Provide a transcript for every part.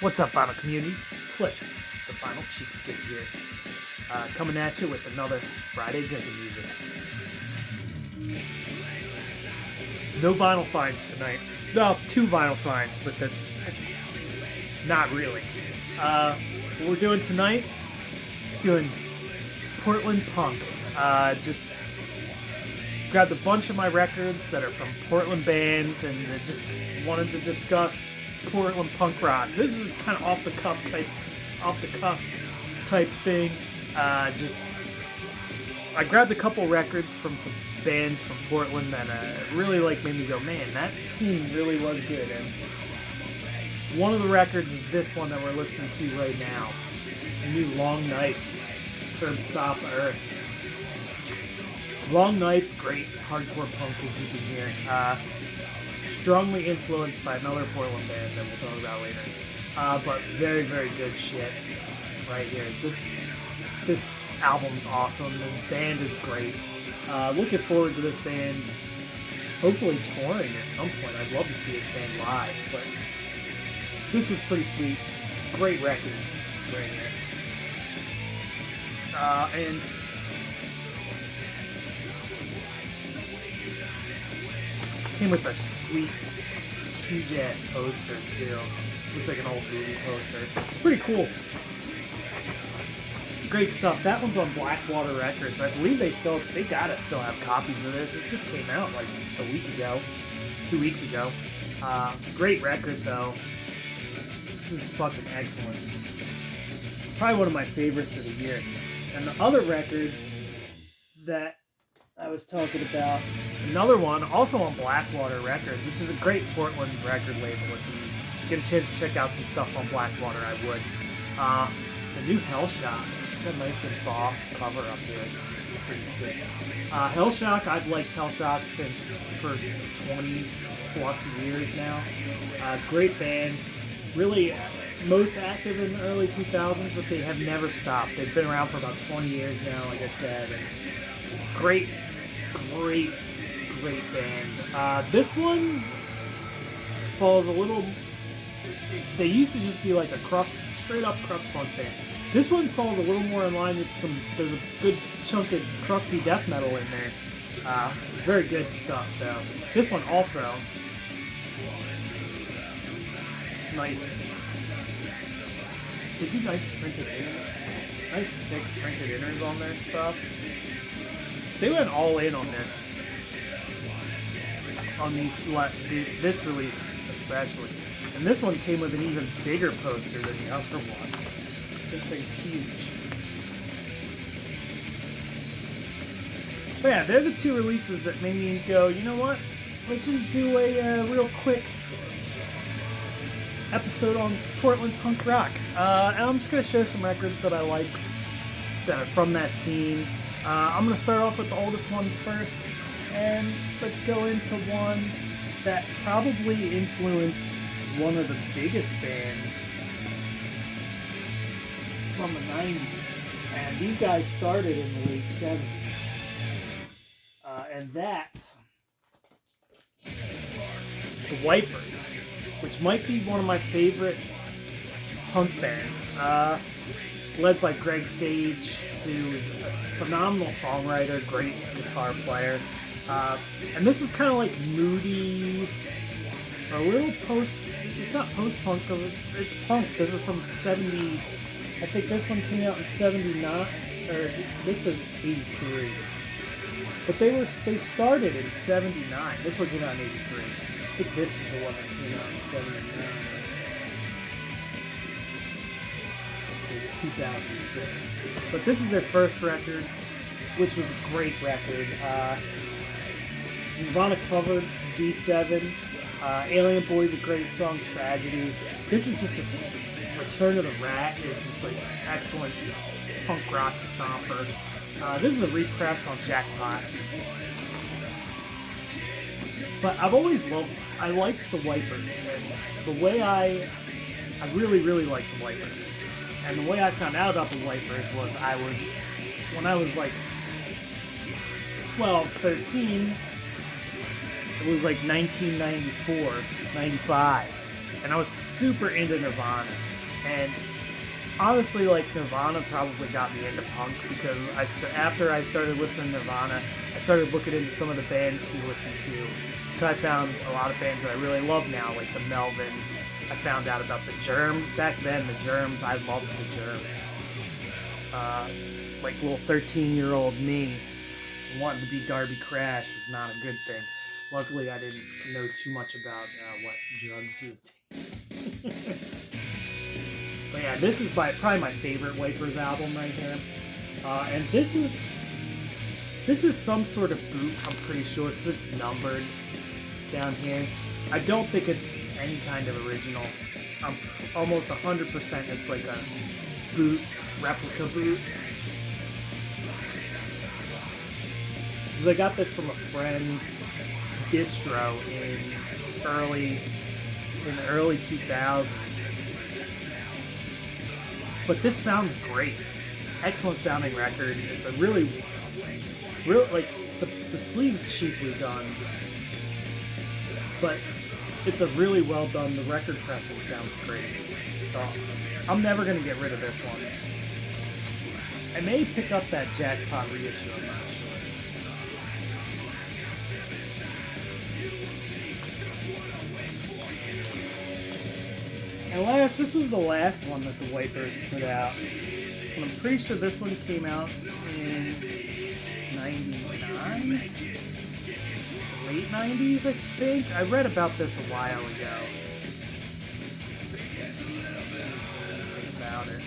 What's up, Vinyl community? Cliff, the Vinyl Cheapskate here, coming at you with another Friday drinking music. No vinyl finds tonight. Well, 2 vinyl finds, but that's not really. What we're doing tonight, doing Portland punk. Just grabbed a bunch of my records that are from Portland bands and just wanted to discuss Portland punk rock. This is kind of off the cuff type thing. I grabbed a couple records from some bands from Portland that really made me go, man, that scene really was good. And one of the records is this one that we're listening to right now, the new Long Knife, Curb Stop Earth. Long Knife's great hardcore punk, as you can hear. Strongly influenced by another Portland band that we'll talk about later. But very, very good shit right here. This album's awesome. This band is great. Looking forward to this band hopefully touring at some point. I'd love to see this band live, but this is pretty sweet. Great record right here. And came with a sweet, huge-ass poster, too. Looks like an old movie poster. Pretty cool. Great stuff. That one's on Blackwater Records. I believe they gotta still have copies of this. It just came out like a week ago, 2 weeks ago. Great record, though. This is fucking excellent. Probably one of my favorites of the year. And the other record that I was talking about, another one, also on Blackwater Records, which is a great Portland record label. If you get a chance to check out some stuff on Blackwater, I would. The new Hellshock. Got a nice embossed cover up here. It's pretty sick. Hellshock, I've liked Hellshock for 20 plus years now. Great band. Really most active in the early 2000s, but they have never stopped. They've been around for about 20 years now, like I said. And great band. This one falls a little... They used to just be like a straight up crust punk band. This one falls a little more in line with there's a good chunk of crusty death metal in there. Very good stuff, though. This one also. Nice. They do nice printed inners. Nice thick printed inners on their stuff. They went all in on this. On this release, especially. And this one came with an even bigger poster than the other one. This thing's huge. But yeah, they're the 2 releases that made me go, you know what? Let's just do a real quick episode on Portland punk rock. And I'm just going to show some records that I like that are from that scene. I'm going to start off with the oldest ones first. And let's go into one that probably influenced one of the biggest bands from the 90s. And these guys started in the late 70s. And that's the Wipers, which might be one of my favorite punk bands. Led by Greg Sage, who's a phenomenal songwriter, great guitar player. And this is kind of like moody, or a little it's not post-punk because it's punk. This is from 70, I think this one came out in 79, or this is 83. But they started in 79. This one came out in 83. I think this is the one that came out in 79. This is 2006. But this is their first record, which was a great record. Nirvana covered V7. Alien Boy's a great song, Tragedy. This is just Return of the Rat is just like excellent punk rock stomper. This is a repress on Jackpot. But I've always I like the Wipers. And the way I really, really like the Wipers. And the way I found out about the Wipers was when I was like 12, 13, it was like 1994, 95, and I was super into Nirvana. And honestly, like, Nirvana probably got me into punk because after I started listening to Nirvana, I started looking into some of the bands he listened to. So I found a lot of bands that I really love now, like the Melvins. I found out about the Germs. Back then, the Germs, I loved the Germs. Like little 13-year-old me wanting to be Darby Crash was not a good thing. Luckily, I didn't know too much about what drugs he was taking. But yeah, this is probably my favorite Wipers album right here. And this is some sort of boot, I'm pretty sure, because it's numbered down here. I don't think it's any kind of original. I'm almost 100% it's like a boot, replica boot. Because I got this from a friend's distro in the early 2000s. But this sounds great. Excellent sounding record. It's a really like the sleeve's cheaply done, but it's a really well done. The record pressing sounds great. So I'm never gonna get rid of this one. I may pick up that Jackpot reissue. I'm not sure. And last, this was the last one that the Wipers put out. And I'm pretty sure this one came out in 99? Late 90s, I think? I read about this a while ago. Think about it.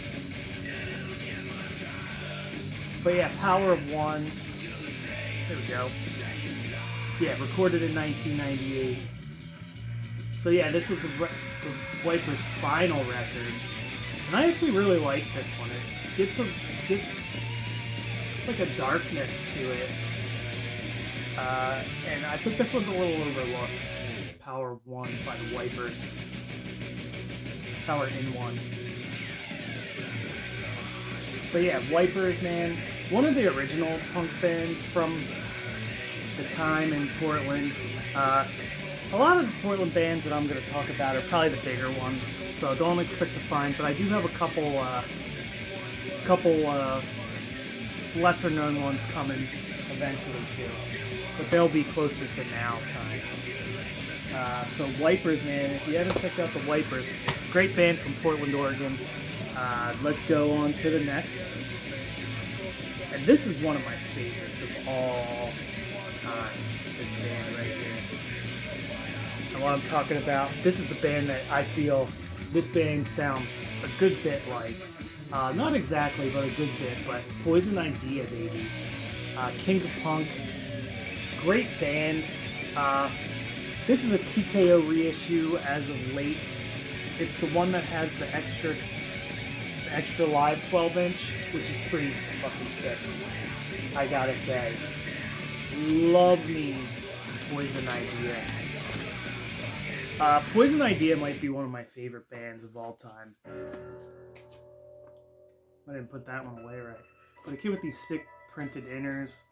But yeah, Power of One. There we go. Yeah, recorded in 1998. So yeah, this was the Wipers' final record, and I actually really like this one. It gets like a darkness to it, and I think this one's a little overlooked. Power of One by the Wipers. Power in One. So yeah, Wipers, man, one of the original punk bands from the time in Portland. A lot of the Portland bands that I'm going to talk about are probably the bigger ones, so don't expect to find. But I do have a couple lesser known ones coming eventually too, but they'll be closer to now time. So Wipers, man, if you haven't checked out the Wipers, great band from Portland, Oregon. Let's go on to the next one. And this is one of my favorites of all time. This band right here. And what I'm talking about, this is the band that I feel this band sounds a good bit like. Not exactly, but a good bit, but Poison Idea, baby. Kings of Punk. Great band. This is a TKO reissue as of late. It's the one that has the extra live 12-inch, which is pretty fucking sick. I gotta say. Love me some Poison Idea. Poison Idea might be one of my favorite bands of all time. I didn't put that one away right. But it came with these sick printed inners.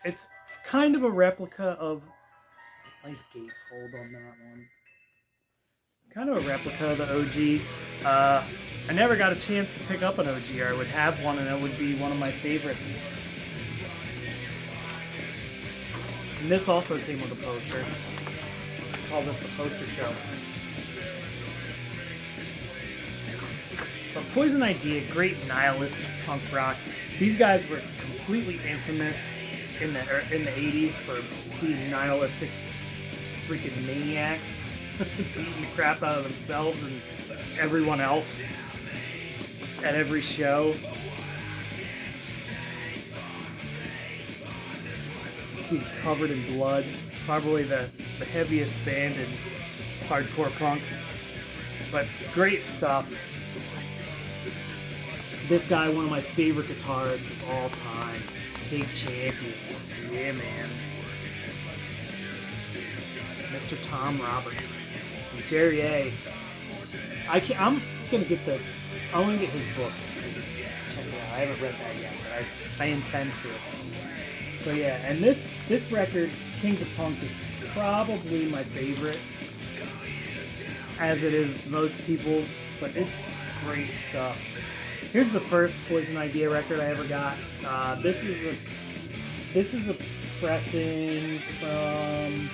It's kind of a replica of... Nice gatefold on that one. It's kind of a replica of the OG. I never got a chance to pick up an OG, or I would have one and it would be one of my favorites. And this also came with a poster. Call this the poster show. But Poison Idea, great nihilistic punk rock. These guys were completely infamous in the 80s for being nihilistic freaking maniacs, beating the crap out of themselves and everyone else at every show. Being covered in blood. Probably the heaviest band in hardcore punk, but great stuff. This guy, one of my favorite guitarists of all time, Big Champion. Yeah, man. Mr. Tom Roberts. And Jerry A. I'm gonna get his book soon. Check it out. I haven't read that yet, but I intend to. So yeah, and this record, Kings of Punk, is probably my favorite as it is most people's, but it's great stuff. Here's the first Poison Idea record I ever got. This is a pressing from,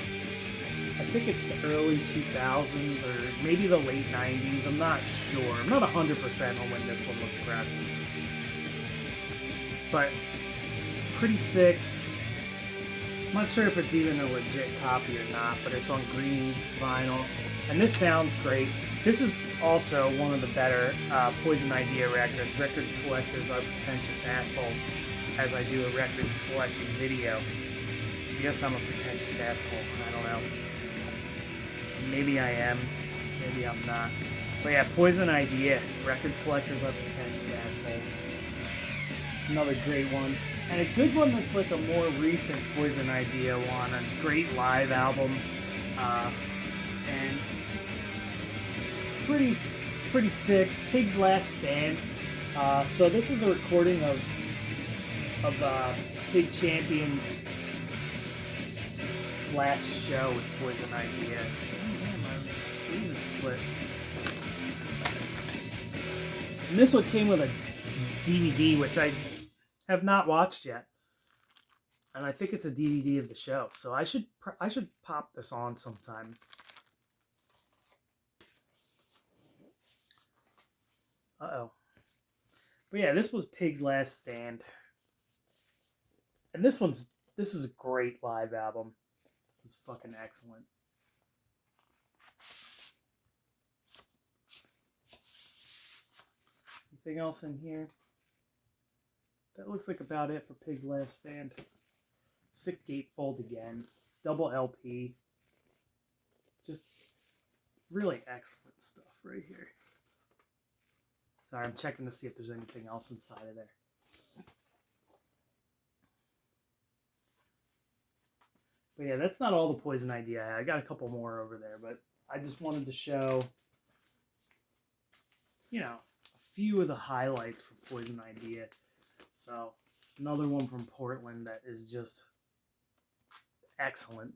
I think it's the early 2000s or maybe the late 90s. I'm not sure. I'm not 100% on when this one was pressed. But pretty sick. I'm not sure if it's even a legit copy or not, but it's on green vinyl. And this sounds great. This is also one of the better Poison Idea records. Record collectors are pretentious assholes, as I do a record collecting video. I guess I'm a pretentious asshole. I don't know. Maybe I am. Maybe I'm not. But yeah, Poison Idea. Record collectors are pretentious assholes. Another great one. And a good one that's like a more recent Poison Idea one. A great live album. And pretty sick. Pig's Last Stand. So this is a recording of Big Champion's last show with Poison Idea. Oh man, my sleeve is split. And this one came with a DVD, which I have not watched yet, and I think it's a DVD of the show. So I should pop this on sometime. Uh-oh. But yeah, this was Pig's Last Stand. And this is a great live album. It's fucking excellent. Anything else in here? That looks like about it for Pig's Last Stand. Sick Gatefold again. Double LP. Just really excellent stuff right here. Sorry, I'm checking to see if there's anything else inside of there. But yeah, that's not all the Poison Idea. I got a couple more over there, but I just wanted to show, you know, a few of the highlights for Poison Idea. So, another one from Portland that is just excellent.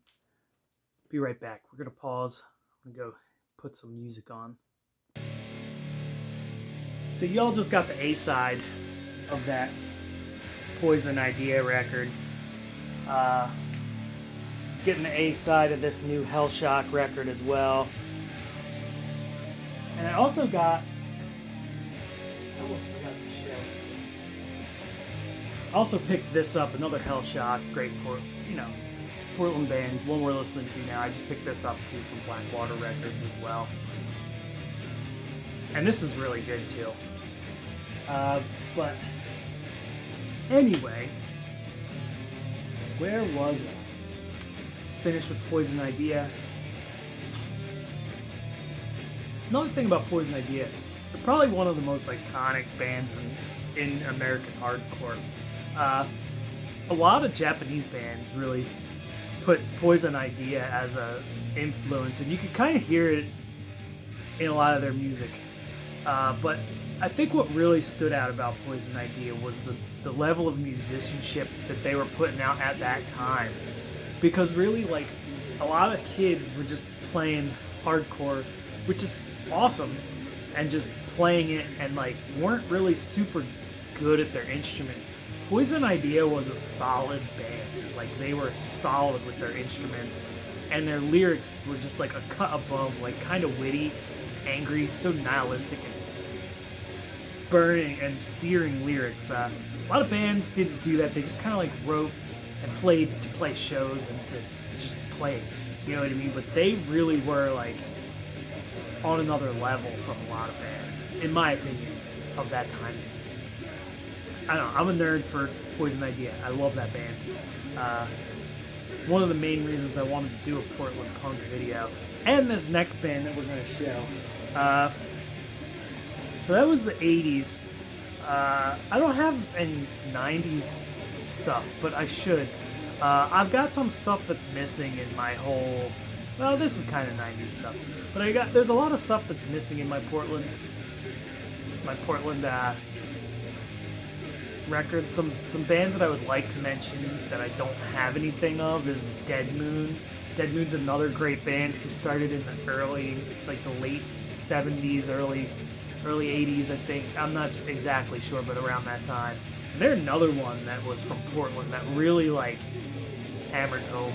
Be right back. We're going to pause. I'm going to go put some music on. So, y'all just got the A-side of that Poison Idea record. Getting the A-side of this new Hellshock record as well. And I also got... I almost forgot to show. I also picked this up, another Hellshock, great Portland band, one we're listening to now. I just picked this up too from Blackwater Records as well. And this is really good too. But anyway, where was I? Finished with Poison Idea. Another thing about Poison Idea, they're probably one of the most iconic bands in American hardcore. A lot of Japanese bands really put Poison Idea as a influence, and you can kind of hear it in a lot of their music. But I think what really stood out about Poison Idea was the level of musicianship that they were putting out at that time. Because really, a lot of kids were just playing hardcore, which is awesome, and just playing it and, weren't really super good at their instrument. Poison Idea was a solid band. They were solid with their instruments, and their lyrics were just, a cut above, kind of witty, angry, so nihilistic, and burning and searing lyrics. A lot of bands didn't do that. They just kind of, wrote and played to play shows and to just play, you know what I mean? But they really were on another level from a lot of bands, in my opinion, of that time. I don't know, I'm a nerd for Poison Idea. I love that band. One of the main reasons I wanted to do a Portland punk video, and this next band that we're going to show. So that was the 80s. I don't have any 90s stuff, but I should. I've got some stuff that's missing in my whole... Well, this is kind of 90s stuff, but there's a lot of stuff that's missing in my Portland records. Some bands that I would like to mention that I don't have anything of is Dead Moon Dead Moon's another great band who started in the the late 70s, early 80s, I think. I'm not exactly sure, but around that time. And they're another one that was from Portland that really like hammered home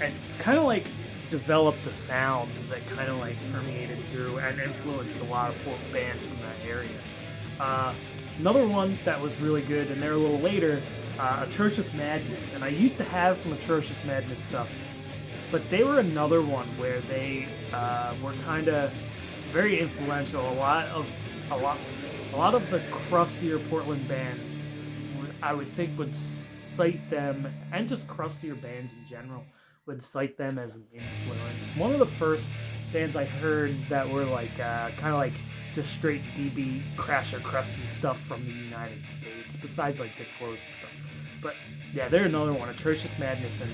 and kind of like developed the sound that kind of like permeated through and influenced a lot of bands from that area. Another one that was really good, and they're a little later, Atrocious Madness. And I used to have some Atrocious Madness stuff, but they were another one where they were kind of very influential. A lot of the crustier Portland bands, I would think, would cite them, and just crustier bands in general, would cite them as an influence. One of the first bands I heard that were like kind of like just straight DB crasher crusty stuff from the United States, besides like Disclose and stuff. But yeah, they're another one, Atrocious Madness and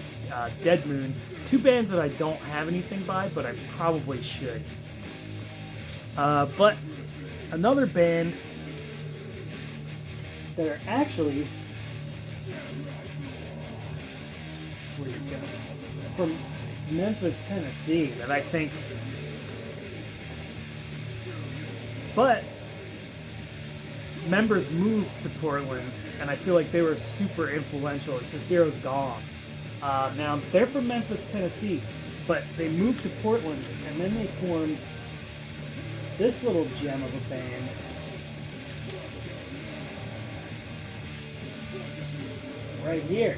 Dead Moon. Two bands that I don't have anything by, but I probably should. But another band that are actually from Memphis, Tennessee, that I think, but members moved to Portland, and I feel like they were super influential. It's His Hero's Gone. Now, they're from Memphis, Tennessee, but they moved to Portland, and then they formed this little gem of a band. Right here.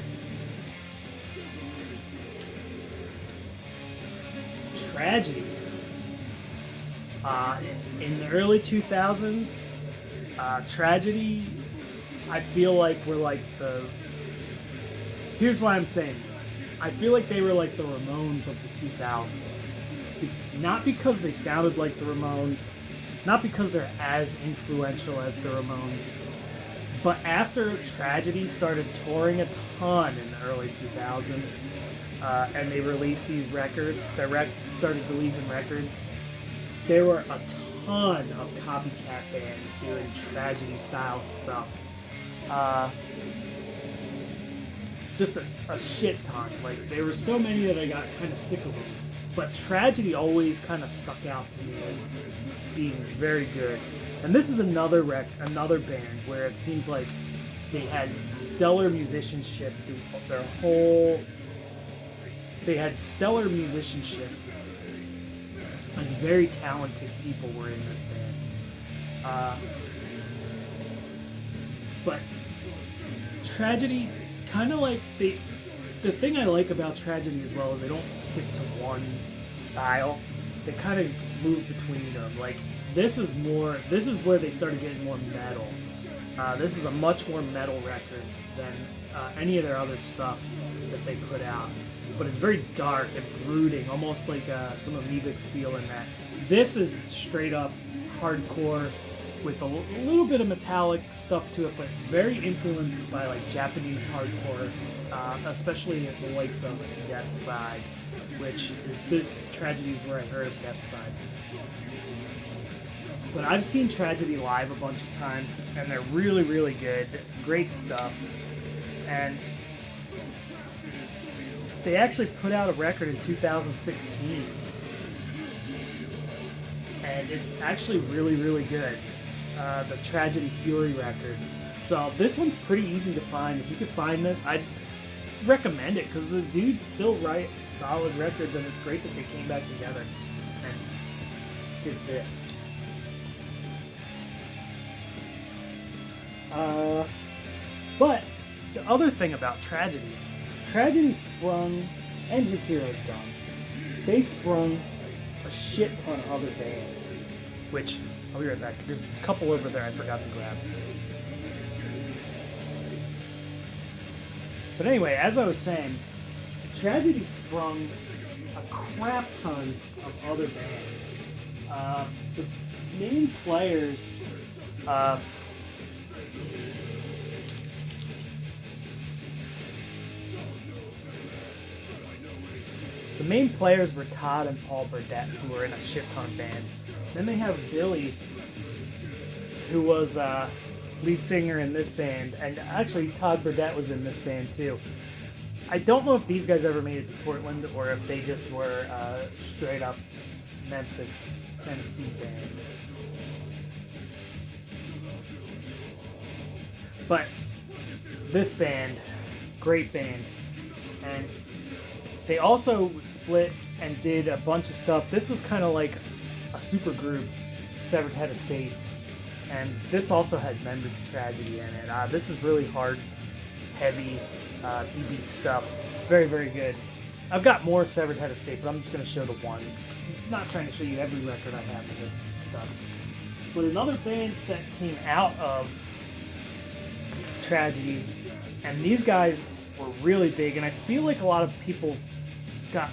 Tragedy. In the early 2000s, Tragedy, I feel like were like the... Here's why I'm saying this. I feel like they were like the Ramones of the 2000s. Not because they sounded like the Ramones, not because they're as influential as the Ramones, but after Tragedy started touring a ton in the early 2000s, and they released these records, started releasing records, there were a ton of copycat bands doing Tragedy-style stuff. Just a shit ton. Like, there were so many that I got kind of sick of them. But Tragedy always kind of stuck out to me as being very good. And this is another band where it seems like they had stellar musicianship through their whole... They had stellar musicianship, and very talented people were in this band. But Tragedy, kind of like the thing I like about Tragedy as well is they don't stick to one style. They kind of move between them. Like, this is where they started getting more metal. This is a much more metal record than any of their other stuff that they put out. But it's very dark and brooding, almost like some Amoebics feel in that. This is straight up hardcore with a little bit of metallic stuff to it, but very influenced by like Japanese hardcore, especially the likes of Death Side, which is the Tragedy's where I heard of Death Side. But I've seen Tragedy live a bunch of times, and they're really, really good. Great stuff. And they actually put out a record in 2016. And it's actually really, really good. The Tragedy Fury record. So this one's pretty easy to find. If you could find this, I'd recommend it, because the dudes still write solid records, and it's great that they came back together and did this. But the other thing about Tragedy sprung, and His Hero's Gone, they sprung a shit ton of other bands, which, I'll be right back. There's a couple over there I forgot to grab. But anyway, as I was saying, Tragedy sprung a crap ton of other bands. The main players, were Todd and Paul Burdett, who were in a shit ton of bands. Then they have Billy, who was lead singer in this band, and actually Todd Burdett was in this band too. I don't know if these guys ever made it to Portland or if they just were straight up Memphis, Tennessee band. But this band, great band, and they also split and did a bunch of stuff. This was kind of like a super group, Severed Head of States, and this also had Members of Tragedy in it. This is really hard, heavy, D-beat stuff. Very, very good. I've got more Severed Head of State, but I'm just going to show the one. I'm not trying to show you every record I have of this stuff. But another band that came out of Tragedy, and these guys were really big, and I feel like a lot of people got...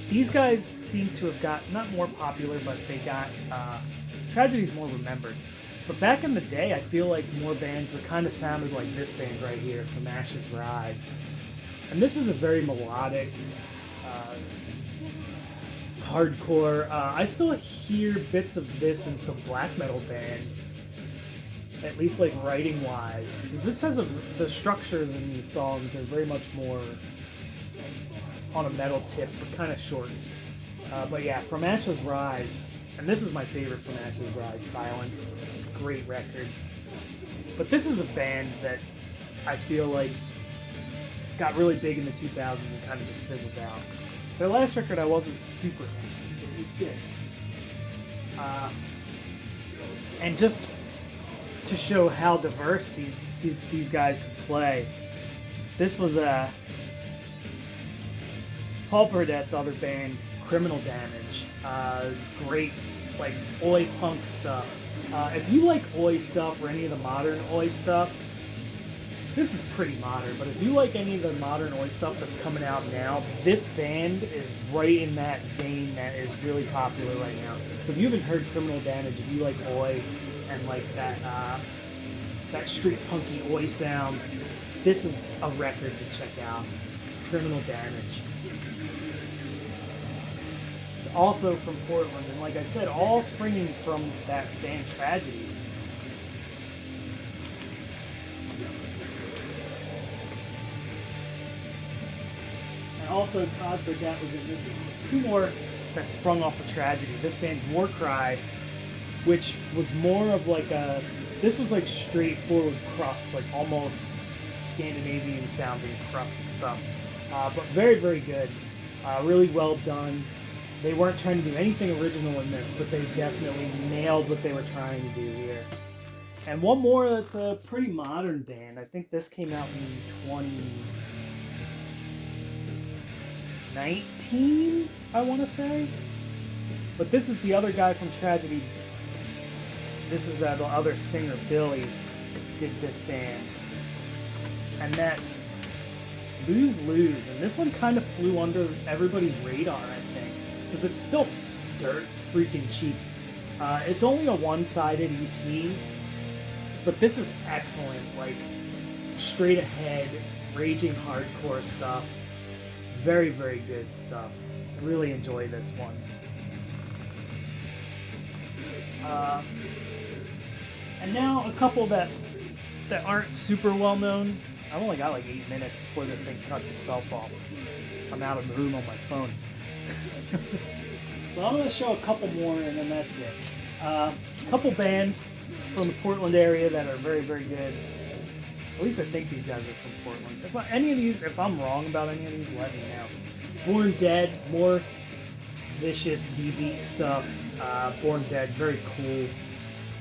These guys seem to have got, not more popular, but they got... Tragedy's more remembered. But back in the day, I feel like more bands were kind of sounded like this band right here, From Ashes Rise. And this is a very melodic, hardcore. I still hear bits of this in some black metal bands, at least like writing-wise. Because this has the structures in these songs are very much more on a metal tip, but kind of short. But yeah, From Ashes Rise, and this is my favorite From Ashes Rise, Silence. Great record. But this is a band that I feel like got really big in the 2000s and kind of just fizzled out. Their last record I wasn't super into, but it was good. And just to show how diverse these guys could play, this was Paul Burdett's other band, Criminal Damage. Great, like, oi punk stuff. If you like oi stuff or any of the modern oi stuff, this is pretty modern, but if you like any of the modern oi stuff that's coming out now, this band is right in that vein that is really popular right now. So if you haven't heard Criminal Damage, if you like oi and like that street punky oi sound, this is a record to check out. Criminal Damage. It's also from Portland, and like I said, all springing from that band Tragedy. Also, Todd Burdett was in this. Two more that sprung off of Tragedy. This band, Warcry, which was more of like a... This was like straightforward crust, like almost Scandinavian sounding crust and stuff. But very, very good. Really well done. They weren't trying to do anything original in this, but they definitely nailed what they were trying to do here. And one more that's a pretty modern band. I think this came out in 2019, I want to say. But this is the other guy from Tragedy. This is the other singer, Billy, did this band. And that's Lose Lose. And this one kind of flew under everybody's radar, I think. Because it's still dirt freaking cheap. It's only a one-sided EP. But this is excellent. Like, straight ahead, raging hardcore stuff. Very, very good stuff. Really enjoy this one. And now a couple that aren't super well known. I've only got like 8 minutes before this thing cuts itself off. I'm out of the room on my phone. So I'm going to show a couple more and then that's it. A couple bands from the Portland area that are very, very good. At least I think these guys are from Portland. If I'm wrong about any of these, let me know. Born Dead, more vicious D-beat stuff. Born Dead, very cool.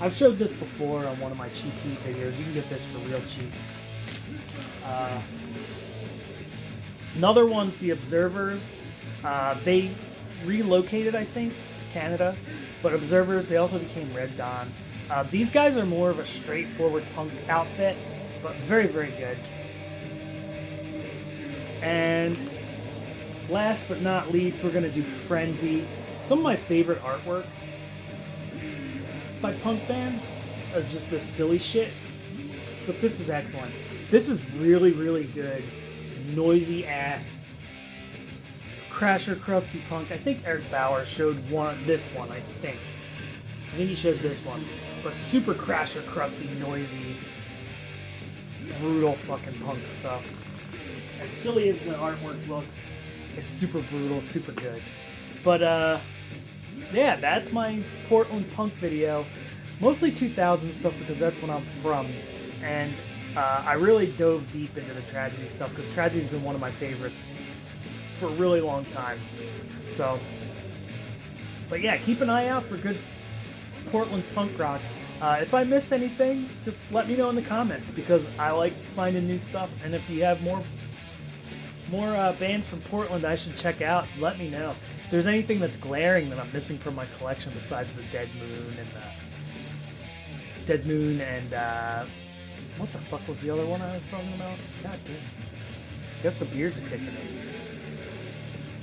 I've showed this before on one of my cheap heat videos. You can get this for real cheap. Another one's The Observers. They relocated, I think, to Canada. But Observers, they also became Red Dawn. These guys are more of a straightforward punk outfit, but very, very good. And last but not least, we're going to do Frenzy. Some of my favorite artwork by punk bands is just this silly shit. But this is excellent. This is really, really good. Noisy ass. Crasher, crusty punk. I think Eric Bauer showed this one, I think. I think he showed this one. But super crasher, crusty, noisy, brutal fucking punk stuff. as silly as the artwork looks, it's super brutal, super good. But yeah, that's my Portland punk video. Mostly 2000 stuff because that's when I'm from, and I really dove deep into the Tragedy stuff because Tragedy's been one of my favorites for a really long time. So, but yeah, keep an eye out for good Portland punk rock. If I missed anything, just let me know in the comments because I like finding new stuff. And if you have more bands from Portland I should check out, let me know. If there's anything that's glaring that I'm missing from my collection besides the Dead Moon and what the fuck was the other one I was talking about? God damn. I guess the beers are kicking in.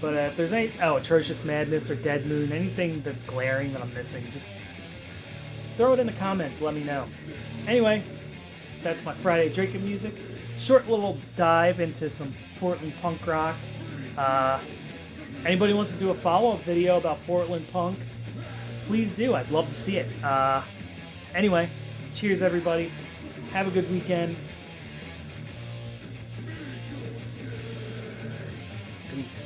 But if there's any Atrocious Madness or Dead Moon, anything that's glaring that I'm missing, just throw it in the comments, let me know. Anyway, that's my Friday drinking music. Short little dive into some Portland punk rock. Anybody wants to do a follow-up video about Portland punk, please do. I'd love to see it. Anyway, cheers everybody. Have a good weekend. Peace.